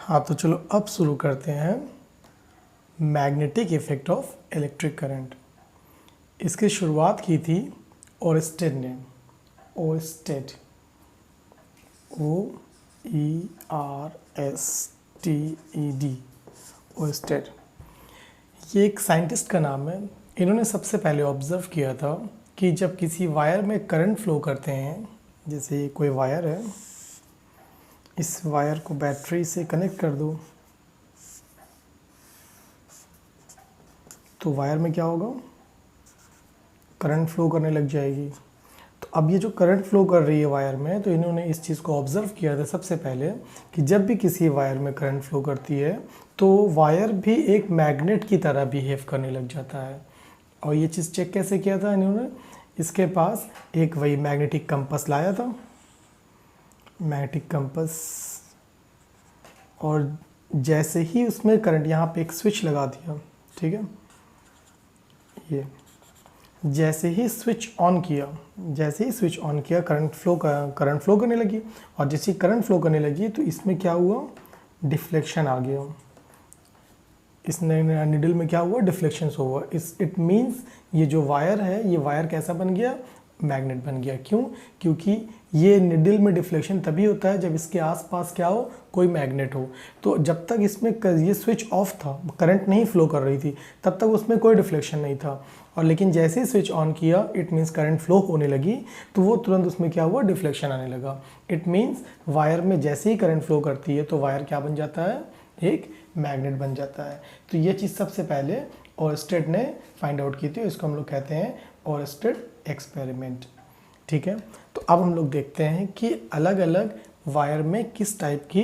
हाँ तो चलो अब शुरू करते हैं magnetic effect of electric current. इसकी शुरुआत की थी ओरस्टेड ने। Oersted, OERSTED, Oersted. ये एक साइंटिस्ट का नाम है। इन्होंने सबसे पहले ऑब्ज़र्व किया था कि जब किसी वायर में करंट फ्लो करते हैं, जैसे ये कोई वायर है, इस वायर को बैटरी से कनेक्ट कर दो तो वायर में क्या होगा, करंट फ्लो करने लग जाएगी। तो अब ये जो करंट फ्लो कर रही है वायर में, तो इन्होंने इस चीज़ को ऑब्ज़र्व किया था सबसे पहले कि जब भी किसी वायर में करंट फ्लो करती है तो वायर भी एक मैग्नेट की तरह बिहेव करने लग जाता है। और ये चीज़ चेक कैसे किया था इन्होंने, इसके पास एक वही मैग्नेटिक कंपास लाया था, मैग्नेटिक कंपास, और जैसे ही उसमें करंट, यहाँ पे एक स्विच लगा दिया, ठीक है, ये जैसे ही स्विच ऑन किया, करंट फ्लो करने लगी। और जैसे ही करंट फ्लो करने लगी तो इसमें क्या हुआ, डिफ्लेक्शन आ गया। इस निडल में क्या हुआ, डिफ्लेक्शन हुआ। इट मीन्स ये जो वायर है, ये वायर कैसा बन गया, मैग्नेट बन गया। क्यों? क्योंकि ये निडल में डिफ्लेक्शन तभी होता है जब इसके आसपास क्या हो, कोई मैग्नेट हो। तो जब तक इसमें ये स्विच ऑफ था, करंट नहीं फ्लो कर रही थी, तब तक उसमें कोई डिफ्लेक्शन नहीं था। और लेकिन जैसे ही स्विच ऑन किया, इट मीन्स करंट फ्लो होने लगी, तो वो तुरंत उसमें क्या हुआ, डिफ्लेक्शन आने लगा। इट मीन्स वायर में जैसे ही करंट फ्लो करती है तो वायर क्या बन जाता है, एक मैग्नेट बन जाता है। तो ये चीज़ सबसे पहले ओरस्टेड ने फाइंड आउट की थी। इसको हम लोग कहते हैं ओरस्टेड एक्सपेरिमेंट। ठीक है, तो अब हम लोग देखते हैं कि अलग अलग वायर में किस टाइप की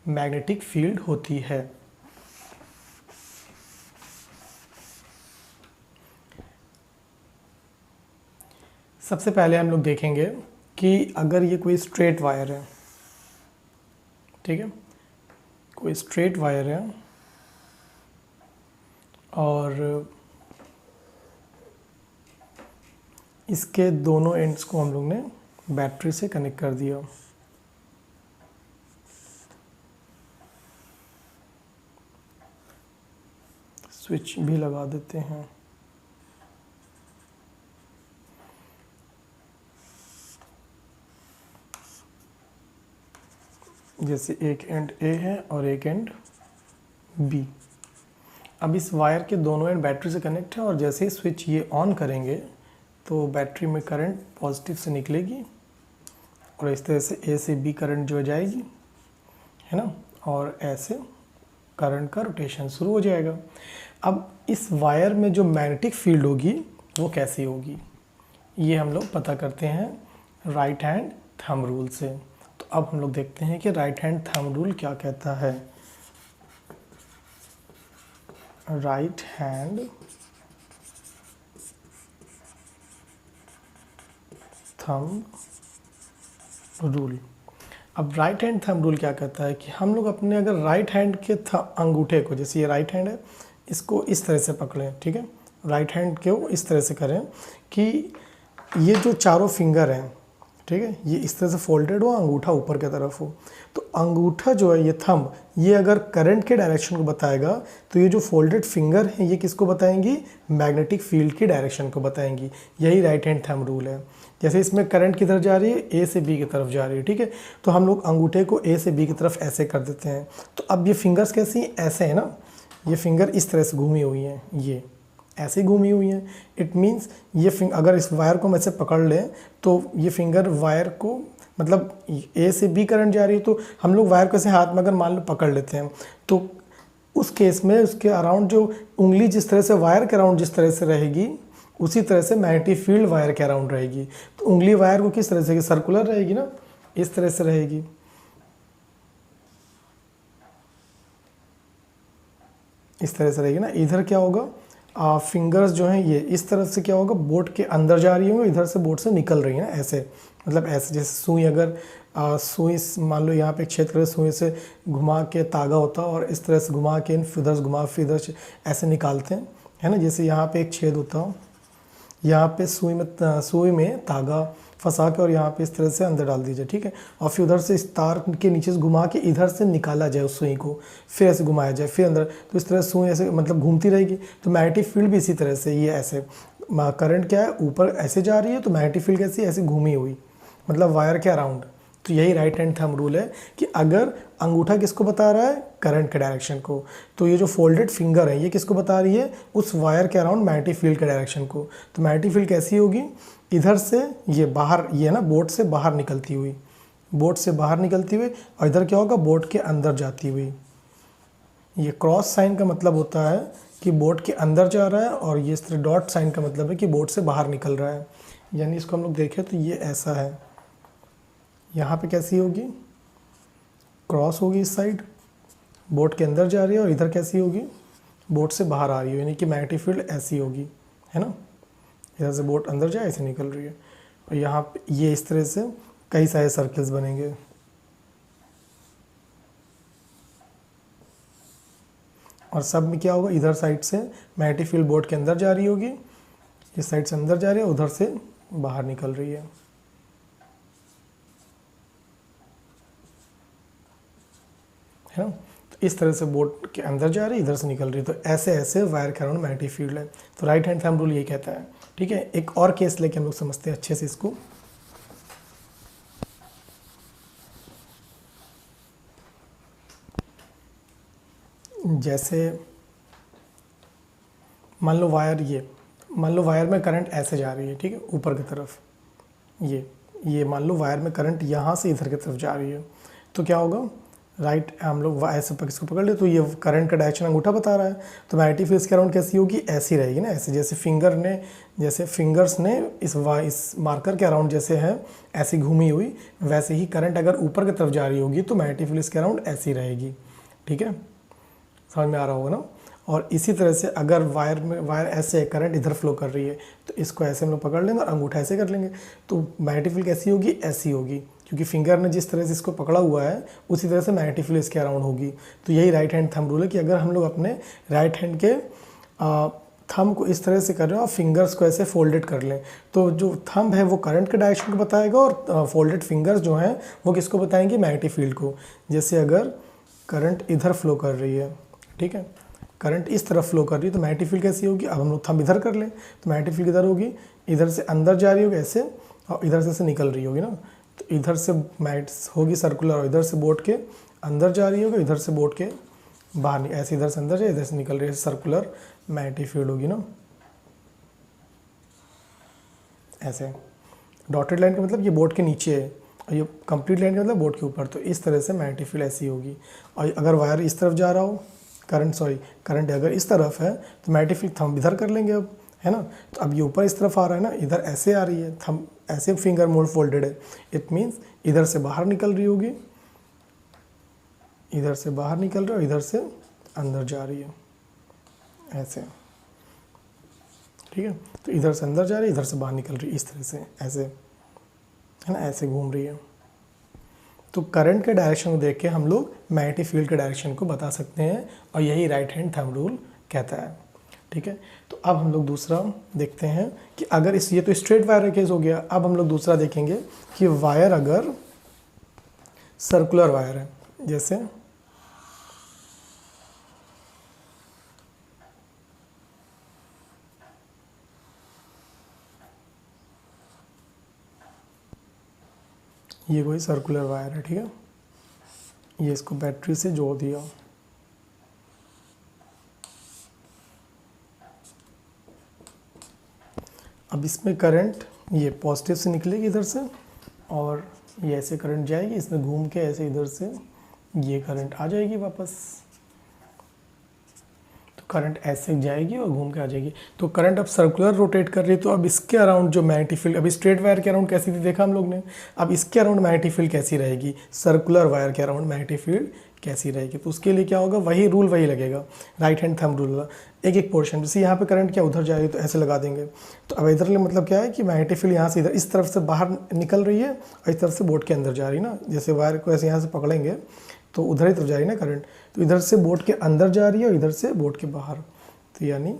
मैग्नेटिक फील्ड होती है। सबसे पहले हम लोग देखेंगे कि अगर ये कोई स्ट्रेट वायर है, ठीक है, कोई स्ट्रेट वायर है और इसके दोनों एंड्स को हम लोग ने बैटरी से कनेक्ट कर दिया। स्विच भी लगा देते हैं। जैसे एक एंड ए है और एक एंड बी। अब इस वायर के दोनों एंड बैटरी से कनेक्ट है और जैसे ही स्विच ये ऑन करेंगे तो बैटरी में करंट पॉजिटिव से निकलेगी और इस तरह से ए से बी करंट जो जाएगी, है ना, और ऐसे करंट का रोटेशन शुरू हो जाएगा। अब इस वायर में जो मैग्नेटिक फील्ड होगी वो कैसी होगी, ये हम लोग पता करते हैं राइट हैंड थंब रूल से। तो अब हम लोग देखते हैं कि राइट हैंड थंब रूल क्या कहता है। Right hand thumb rule. अब राइट हैंड थंब रूल क्या कहता है कि हम लोग अपने अगर राइट हैंड के अंगूठे को, जैसे ये राइट हैंड है, इसको इस तरह से पकड़ें, ठीक है, राइट हैंड को इस तरह से करें कि ये जो चारों फिंगर हैं, ठीक है, ये इस तरह से फोल्डेड हो, अंगूठा ऊपर की तरफ हो। तो अंगूठा जो है, ये थंब, ये अगर करंट के डायरेक्शन को बताएगा तो ये जो फोल्डेड फिंगर हैं ये किसको बताएंगी, मैग्नेटिक फील्ड की डायरेक्शन को बताएंगी। यही राइट हैंड थंब रूल है। जैसे इसमें करंट किधर जा रही है, ए से बी की तरफ जा रही है, ठीक है, तो हम लोग अंगूठे को ए से बी की तरफ ऐसे कर देते हैं। तो अब ये फिंगर्स कैसी हैं, ऐसे है ना, ये फिंगर इस तरह से घूमी हुई हैं, ये ऐसे घूमी हुई हैं। इट मीन्स ये अगर इस वायर को हम ऐसे पकड़ लें तो ये फिंगर वायर को, मतलब ए से बी करंट जा रही है, तो हम लोग वायर को ऐसे हाथ में अगर मान लो पकड़ लेते हैं तो उस केस में उसके अराउंड जो उंगली जिस तरह से वायर के अराउंड जिस तरह से रहेगी, उसी तरह से मैग्नेटिक फील्ड वायर के अराउंड रहेगी। तो उंगली वायर को किस तरह से, सर्कुलर रहेगी ना, इस तरह से रहेगी, इस तरह से रहेगी ना। इधर क्या होगा, फिंगर्स जो हैं ये इस तरफ से क्या होगा, बोट के अंदर जा रही होंगी, इधर से बोट से निकल रही है ना, ऐसे, मतलब ऐसे जैसे सुई, अगर सुई मान लो यहाँ पे एक छेद कर सुई से घुमा के तागा होता है और इस तरह से घुमा के इधर से घुमा फिर इधर से ऐसे निकालते हैं, है ना। जैसे यहाँ पे एक छेद होता हो, यहाँ पे सुई में तागा फंसा के और यहाँ पे इस तरह से अंदर डाल दीजिए, ठीक है। और फिर उधर से इस तार के नीचे से घुमा के इधर से निकाला जाए उस सुई को, फिर ऐसे घुमाया जाए, फिर अंदर, तो इस तरह सुई ऐसे मतलब घूमती रहेगी। तो मैग्नेटिक फील्ड भी इसी तरह से, ये ऐसे करंट क्या है ऊपर ऐसे जा रही है, तो मैग्नेटिक फील्ड कैसी ऐसे घूमी हुई, मतलब वायर के अराउंड। तो यही राइट हैंड थंब रूल है कि अगर अंगूठा किसको बता रहा है, करंट के डायरेक्शन को, तो ये जो फोल्डेड फिंगर है ये किसको बता रही है, उस वायर के अराउंड मैग्नेटिक फील्ड के डायरेक्शन को। तो मैग्नेटिक फील्ड कैसी होगी, इधर से ये बाहर, ये ना बोट से बाहर निकलती हुई, बोट से बाहर निकलती हुई, और इधर क्या होगा, बोट के अंदर जाती हुई। ये क्रॉस साइन का मतलब होता है कि बोट के अंदर जा रहा है, और ये इस तरह डॉट साइन का मतलब है कि बोट से बाहर निकल रहा है। यानी इसको हम लोग देखें तो ये ऐसा है, यहाँ पे कैसी होगी, क्रॉस होगी इस साइड, बोट के अंदर जा रही है, और इधर कैसी होगी, बोट से बाहर आ रही है, यानी कि मैग्नेटिक फील्ड ऐसी होगी, है ना। इधर से बोट अंदर जाए ऐसे निकल रही है, और यहाँ पे ये इस तरह से कई सारे सर्कल्स बनेंगे। और सब में क्या होगा, इधर साइड से मैग्नेटिक फील्ड बोट के अंदर जा रही होगी, इस साइड से अंदर जा रही है, उधर से बाहर निकल रही है ना। तो इस तरह से बोट के अंदर जा रही है, इधर से निकल रही है, तो ऐसे ऐसे वायर के अराउंड मैग्नेटिक फील्ड है। तो राइट हैंड थंब रूल यही कहता है, ठीक है। एक और केस लेके हम लोग समझते हैं अच्छे से इसको। जैसे मान लो वायर में करंट ऐसे जा रही है, ठीक है, ऊपर की तरफ, ये मान लो वायर में करंट यहाँ से इधर की तरफ जा रही है, तो क्या होगा, राइट हम लोग ऐसे इसको पकड़ ले, तो ये करंट का डायरेक्शन अंगूठा बता रहा है, तो मैग्नेटिक फील्ड के अराउंड कैसी होगी, ऐसी रहेगी ना, ऐसे जैसे फिंगर्स ने इस मार्कर के अराउंड जैसे है ऐसी घूमी हुई, वैसे ही करंट अगर ऊपर की तरफ जा रही होगी तो मैग्नेटिक फील्ड के अराउंड ऐसी रहेगी, ठीक है, समझ में आ रहा होगा ना। और इसी तरह से अगर वायर ऐसे करंट इधर फ्लो कर रही है, तो इसको ऐसे हम लोग पकड़ लेंगे और अंगूठा ऐसे कर लेंगे, तो मैग्नेटिक फील्ड कैसी होगी, ऐसी होगी, क्योंकि फिंगर ने जिस तरह से इसको पकड़ा हुआ है उसी तरह से मैग्नेटिक फील्ड इसके अराउंड होगी। तो यही राइट हैंड थंब रूल है कि अगर हम लोग अपने राइट हैंड के थंब को इस तरह से कर रहे हो और फिंगर्स को ऐसे फोल्डेड कर लें, तो जो थंब है वो करंट के डायरेक्शन को बताएगा, और फोल्डेड फिंगर्स जो हैं वो किसको बताएंगे, मैग्नेटिक फील्ड को। जैसे अगर करंट इधर फ्लो कर रही है, ठीक है, करंट इस तरफ फ्लो कर रही है, तो मैग्नेटिक फील्ड कैसी होगी, अब हम लोग थंब इधर कर लें, तो मैग्नेटिक फील्ड इधर होगी, इधर से अंदर जा रही होगी ऐसे, और इधर से निकल रही होगी ना, तो इधर से मैग्नेट होगी सर्कुलर, और इधर से बोट के अंदर जा रही होगी, इधर से बोट के बाहर नहीं, ऐसे इधर से अंदर जाए, इधर से निकल रही है, सर्कुलर मैग्नेटिक फील्ड होगी ना। ऐसे डॉटेड लाइन का मतलब ये बोट के नीचे है, और ये कंप्लीट लाइन का मतलब बोट के ऊपर, तो इस तरह से मैग्नेटिक फील्ड ऐसी होगी। और अगर वायर इस तरफ जा रहा हो, करंट अगर इस तरफ है, तो मैग्नेटिक फील्ड थंब इधर कर लेंगे अब, है ना। तो अब ये ऊपर इस तरफ आ रहा है ना, इधर ऐसे आ रही है, थंब ऐसे फिंगर मोड फोल्डेड है, इट मीन्स इधर से बाहर निकल रही होगी, इधर से बाहर निकल रही है, और इधर से अंदर जा रही है, ऐसे, ठीक है। तो इधर से अंदर जा रही है, इधर से बाहर निकल रही है, इस तरह से ऐसे, है ना, ऐसे घूम रही है। तो करंट के डायरेक्शन को देख के हम लोग मैग्नेटिक फील्ड के डायरेक्शन को बता सकते हैं, और यही राइट हैंड थंब रूल कहता है, ठीक है। तो अब हम लोग दूसरा देखते हैं कि अगर ये तो स्ट्रेट वायर का केस हो गया, अब हम लोग दूसरा देखेंगे कि वायर अगर सर्कुलर वायर है, जैसे ये कोई सर्कुलर वायर है, ठीक है, ये इसको बैटरी से जोड़ दिया, अब इसमें करंट ये पॉजिटिव से निकलेगी इधर से, और ये ऐसे करंट जाएगी, इसमें घूम के ऐसे इधर से ये करंट आ जाएगी वापस, तो करंट ऐसे जाएगी और घूम के आ जाएगी। तो करंट अब सर्कुलर रोटेट कर रही है, तो अब इसके अराउंड जो मैग्नेटिक फील्ड, अभी स्ट्रेट वायर के अराउंड कैसी थी देखा हम लोग ने, अब इसके अराउंड मैग्नेटिक फील्ड कैसी रहेगी, सर्कुलर वायर के अराउंड मैग्नेटिक फील्ड कैसी रहेगी। तो उसके लिए क्या होगा, वही रूल वही लगेगा, राइट हैंड थंब रूल। एक एक पोर्शन, जैसे यहाँ पे करंट क्या उधर जा रही है तो ऐसे लगा देंगे, तो अब इधर मतलब क्या है कि मैग्नेटिक फील्ड यहाँ से इधर इस तरफ से बाहर निकल रही है, और इस तरफ से बोट के अंदर जा रही है ना, जैसे वायर को ऐसे यहाँ से पकड़ेंगे तो उधर ही तरफ जा रही है ना करंट, तो इधर से बोट के अंदर जा रही है और इधर से बोट के बाहर, तो यानी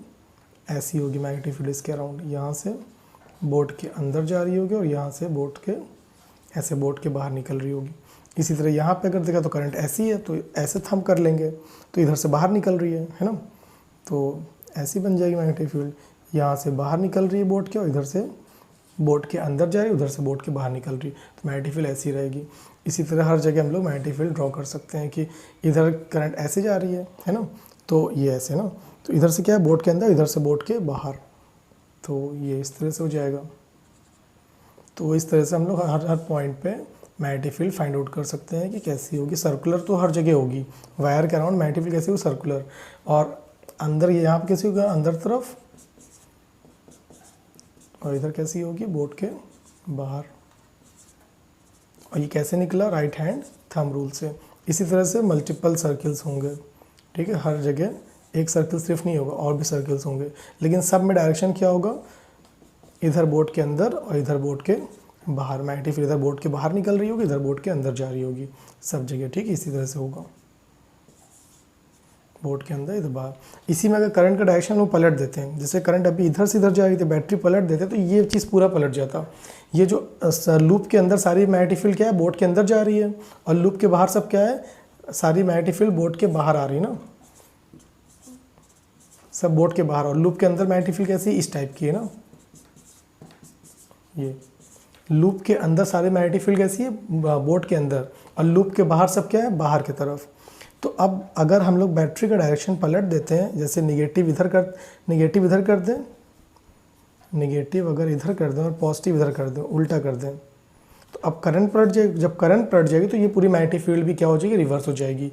ऐसी होगी मैग्नेटिक फील्ड इसके अराउंड, यहाँ से बोर्ड के अंदर जा रही होगी और यहाँ से बोर्ड के ऐसे बोर्ड के बाहर निकल रही होगी। इसी तरह यहाँ पे अगर देखा तो करंट ऐसी है, तो ऐसे थंब कर लेंगे तो इधर से बाहर निकल रही है ना, तो ऐसी बन जाएगी मैग्नेटिक फील्ड। यहाँ से बाहर निकल रही है बोर्ड के और इधर से बोर्ड के अंदर जा रही है, उधर से बोर्ड के बाहर निकल रही है, तो मैग्नेटिक फील्ड ऐसी रहेगी। इसी तरह हर जगह हम लोग मैग्नेटिक फील्ड ड्रॉ कर सकते हैं कि इधर करंट ऐसे जा रही है ना, तो ये ऐसे ना, तो इधर से क्या है बोर्ड के अंदर, इधर से बोर्ड के बाहर, तो ये इस तरह से हो जाएगा। तो इस तरह से हम लोग हर पॉइंट पे मैग्नेटिक फील्ड फाइंड आउट कर सकते हैं कि कैसी होगी। सर्कुलर तो हर जगह होगी, वायर के अराउंड मैग्नेटिक फील्ड कैसी होगी, सर्कुलर। और अंदर ये यहाँ पे कैसी होगा, अंदर तरफ, और इधर कैसी होगी, बोर्ड के बाहर। और ये कैसे निकला, राइट हैंड थंब रूल से। इसी तरह से मल्टीपल सर्किल्स होंगे, ठीक है, हर जगह एक सर्किल सिर्फ नहीं होगा, और भी सर्किल्स होंगे, लेकिन सब में डायरेक्शन क्या होगा, इधर बोर्ड के अंदर और इधर बोर्ड के बाहर। मैग्नेटिक फील्ड इधर बोर्ड के बाहर निकल रही होगी, इधर बोर्ड के अंदर जा रही होगी, सब जगह, ठीक है, इसी तरह से होगा, बोर्ड के अंदर इधर बाहर। इसी में अगर करंट का डायरेक्शन लोग पलट देते हैं, जैसे करंट अभी इधर से इधर जा रही थी, बैटरी पलट देते तो ये चीज़ पूरा पलट जाता। ये जो लूप के अंदर सारी मैग्नेटिक फील्ड क्या है, बोर्ड के अंदर जा रही है, और लूप के बाहर सब क्या है, सारी मैग्नेटिक फील्ड बोर्ड के बाहर आ रही है ना, सब बोर्ड के बाहर। और लूप के अंदर मैग्नेटिक फील्ड कैसी, इस टाइप की है ना, ये लूप के अंदर सारी मैग्नेटिक फील्ड कैसी है, बोर्ड के अंदर, और लूप के बाहर सब क्या है, बाहर की तरफ। तो अब अगर हम लोग बैटरी का डायरेक्शन पलट देते हैं, जैसे नेगेटिव इधर कर दें, नेगेटिव अगर इधर कर दें और पॉजिटिव इधर कर दें, उल्टा कर दें, तो अब करंट पलट जाएगी। जब करंट पलट जाएगी तो ये पूरी मैग्नेटिक फील्ड भी क्या हो जाएगी, रिवर्स हो जाएगी।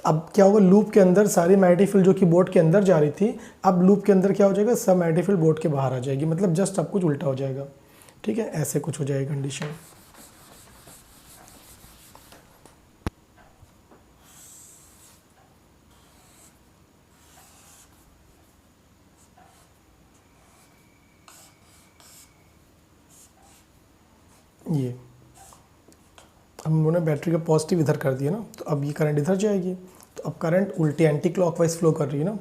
अब क्या होगा, लूप के अंदर सारी मैग्नेटिक फील्ड जो कि बोर्ड के अंदर जा रही थी, अब लूप के अंदर क्या हो जाएगा, सब मैग्नेटिक फील्ड बोर्ड के बाहर आ जाएगी, मतलब जस्ट सब कुछ उल्टा हो जाएगा, ठीक है, ऐसे कुछ हो जाएगी कंडीशन। ये अब हमने बैटरी का पॉजिटिव इधर कर दिया ना, तो अब ये करंट इधर जाएगी, तो अब करंट उल्टी एंटी क्लॉकवाइज फ्लो कर रही है ना।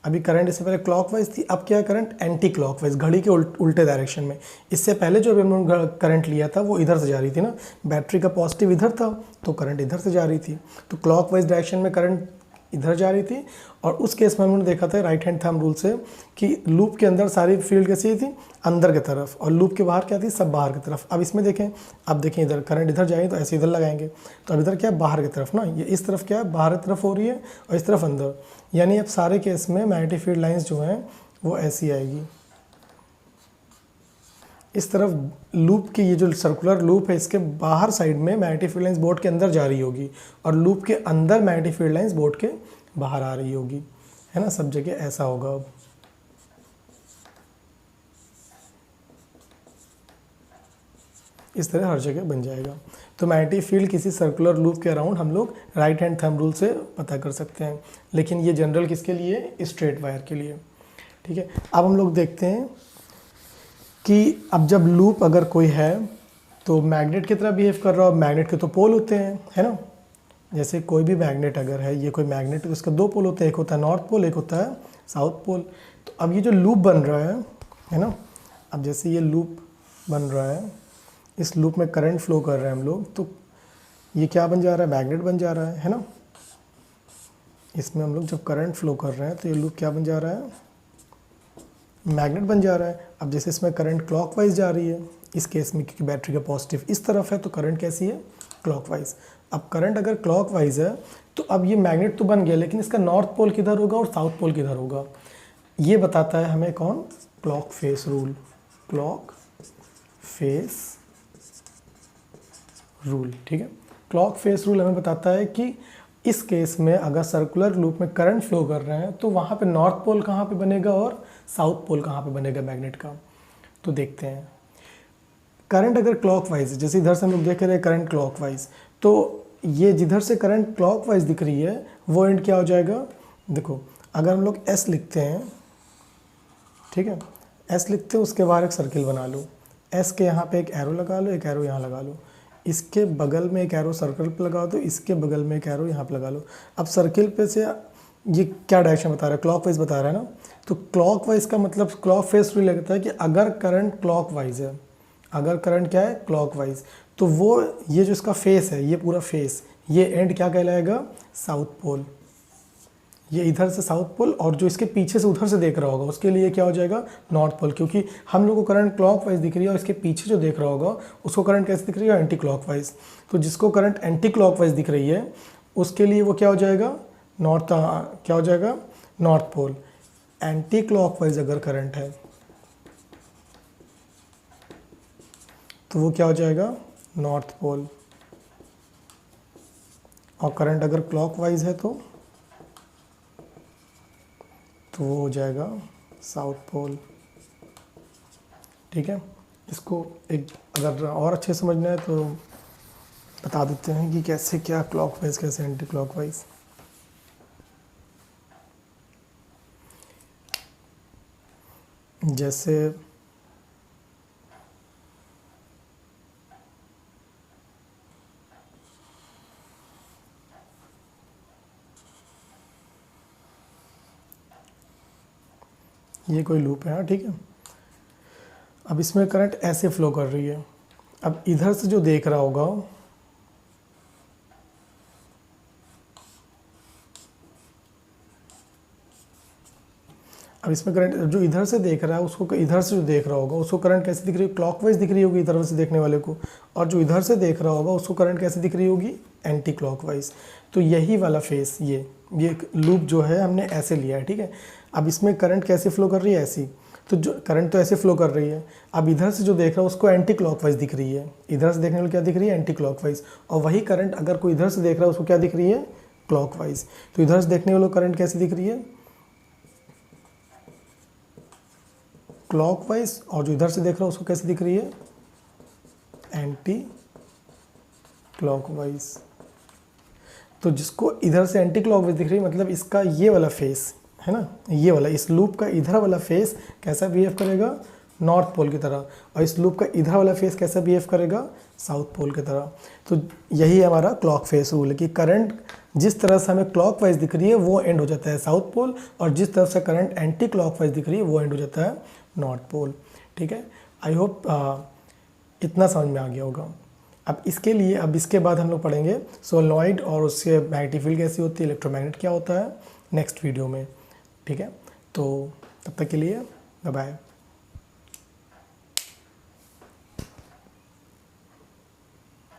अभी करंट इससे पहले क्लॉकवाइज थी, अब क्या है, करंट एंटी क्लॉकवाइज, घड़ी के उल्टे डायरेक्शन में। इससे पहले जो हमने करंट लिया था वो इधर से जा रही थी ना, बैटरी का पॉजिटिव इधर था तो करंट इधर से जा रही थी, तो क्लॉकवाइज डायरेक्शन में करंट इधर जा रही थी। और उस केस में हमने देखा था राइट हैंड थंब रूल से कि लूप के अंदर सारी फील्ड कैसी थी, अंदर की तरफ, और लूप के बाहर क्या थी, सब बाहर की तरफ। अब इसमें देखें, अब देखें इधर करंट इधर जाएगी तो ऐसे इधर लगाएंगे, तो अब इधर क्या है, बाहर की तरफ ना, ये इस तरफ क्या है, बाहर की तरफ हो रही है, और इस तरफ अंदर। यानी अब सारे केस में मैग्नेटिक फील्ड लाइन्स जो हैं वो ऐसी आएगी। इस तरफ लूप की ये जो सर्कुलर लूप है, इसके बाहर साइड में मैग्नेटिक फील्ड लाइन्स बोर्ड के अंदर जा रही होगी, और लूप के अंदर मैग्नेटिक फील्ड लाइन्स बोर्ड के बाहर आ रही होगी, है ना, सब जगह ऐसा होगा। अब इस तरह हर जगह बन जाएगा। तो मैग्नेटिक फील्ड किसी सर्कुलर लूप के अराउंड हम लोग राइट हैंड थंब रूल से पता कर सकते हैं, लेकिन ये जनरल किसके लिए, स्ट्रेट वायर के लिए, ठीक है। अब हम लोग देखते हैं कि अब जब लूप अगर कोई है तो मैग्नेट की तरह बिहेव कर रहा हो। मैग्नेट के तो पोल होते हैं, है ना, जैसे कोई भी मैग्नेट अगर है, ये कोई मैग्नेट, उसका दो पोल होते हैं, एक होता है नॉर्थ पोल, एक होता है साउथ पोल। तो अब ये जो लूप बन रहा है ना, अब जैसे ये लूप बन रहा है, इस लूप में करंट फ्लो कर रहे हैं हम लोग, तो ये क्या बन जा रहा है, मैग्नेट बन जा रहा है ना। इसमें हम लोग जब करंट फ्लो कर रहे हैं तो ये लूप क्या बन जा रहा है, मैग्नेट बन जा रहा है। अब जैसे इसमें करंट क्लॉकवाइज जा रही है, इस केस में क्योंकि बैटरी का पॉजिटिव इस तरफ है तो करंट कैसी है, क्लॉकवाइज। अब करंट अगर क्लॉकवाइज है तो अब ये मैग्नेट तो बन गया, लेकिन इसका नॉर्थ पोल किधर होगा और साउथ पोल किधर होगा, ये बताता है हमें कौन, clock face rule, clock face rule, ठीक है। क्लॉक फेस रूल हमें बताता है कि इस केस में अगर सर्कुलर लूप में करंट फ्लो कर रहे हैं तो वहाँ पे नॉर्थ पोल कहाँ पे बनेगा और साउथ पोल कहाँ पे बनेगा मैग्नेट का। तो देखते हैं, करंट अगर क्लॉकवाइज, जैसे इधर से हम लोग देख रहे हैं करंट क्लॉकवाइज, तो ये जिधर से करंट क्लॉकवाइज दिख रही है वो एंड क्या हो जाएगा, देखो अगर हम लोग एस लिखते हैं, ठीक है, एस लिखते हैं, उसके बाहर एक सर्किल बना लो, एस के यहाँ पे एक एरो लगा लो, एक एरो यहाँ लगा लो, इसके बगल में एक एरो सर्कल पे लगा दो, इसके बगल में एक एरो यहाँ पे लगा लो। अब सर्किल पे से ये क्या डायरेक्शन बता रहा है, क्लॉकवाइज बता रहा है ना, तो क्लॉकवाइज का मतलब क्लॉक फेस रूल लगता है कि अगर करंट क्लॉकवाइज है, अगर करंट क्या है क्लॉकवाइज, तो वो ये जो इसका फेस है, ये पूरा फेस, ये एंड क्या कहलाएगा साउथ पोल, ये इधर से साउथ पोल, और जो इसके पीछे से उधर से देख रहा होगा उसके लिए क्या हो जाएगा नॉर्थ पोल, क्योंकि हम लोग को करंट क्लॉकवाइज दिख रही है और इसके पीछे जो देख रहा होगा उसको करंट कैसे दिख रही है एंटी क्लॉकवाइज। तो जिसको करंट एंटी क्लॉकवाइज दिख रही है उसके लिए वो क्या हो जाएगा नॉर्थ, क्या हो जाएगा नॉर्थ पोल। एंटी क्लॉकवाइज अगर करंट है तो वो क्या हो जाएगा नॉर्थ पोल, और करंट अगर क्लॉकवाइज है तो वो हो जाएगा साउथ पोल। ठीक है, इसको एक अगर और अच्छे समझना है तो बता देते हैं कि कैसे क्या क्लॉकवाइज कैसे एंटी क्लॉकवाइज। जैसे ये कोई लूप है, हाँ ठीक है। अब इसमें करंट ऐसे फ्लो कर रही है, अब इधर से जो देख रहा होगा अब इसमें करंट जो इधर से देख रहा है उसको, इधर से जो देख रहा होगा उसको करंट कैसे दिख रही है क्लॉकवाइज दिख रही होगी इधर से देखने वाले को, और जो इधर से देख रहा होगा उसको करंट कैसे दिख रही होगी एंटी क्लॉकवाइज। तो यही वाला फेस, ये लूप जो है हमने ऐसे लिया है, ठीक है। अब इसमें करंट कैसे फ्लो कर रही है ऐसी, तो जो करंट तो ऐसे फ्लो कर रही है, अब इधर से जो देख रहा है उसको एंटी क्लॉकवाइज दिख रही है, इधर से देखने वाले क्या दिख रही है एंटी क्लॉकवाइज, और वही करंट अगर कोई इधर से देख रहा है उसको क्या दिख रही है क्लॉकवाइज। तो इधर से देखने वाले करंट कैसे दिख रही है क्लॉकवाइज, और जो इधर से देख रहा है उसको कैसे दिख रही है एंटी क्लॉकवाइज। तो जिसको इधर से एंटी क्लॉकवाइज दिख रही है मतलब इसका ये वाला फेस है ना, ये वाला इस लूप का इधर वाला फेस कैसा बिहेव करेगा नॉर्थ पोल की तरह, और इस लूप का इधर वाला फेस कैसा बिहेव करेगा साउथ पोल की तरह। तो यही हमारा क्लॉक फेस रूल है कि करंट जिस तरह से हमें क्लॉकवाइज दिख रही है वो एंड हो जाता है साउथ पोल, और जिस तरफ से करंट एंटी क्लॉकवाइज दिख रही है वो एंड हो जाता है नॉर्थ पोल। ठीक है, आई होप इतना समझ में आ गया होगा। अब इसके लिए, अब इसके बाद हम लोग पढ़ेंगे सोलेनॉइड और उससे मैग्नेटिक फील्ड कैसी होती है, इलेक्ट्रोमैग्नेट क्या होता है नेक्स्ट वीडियो में। ठीक है, तो तब तक के लिए बाय बाय।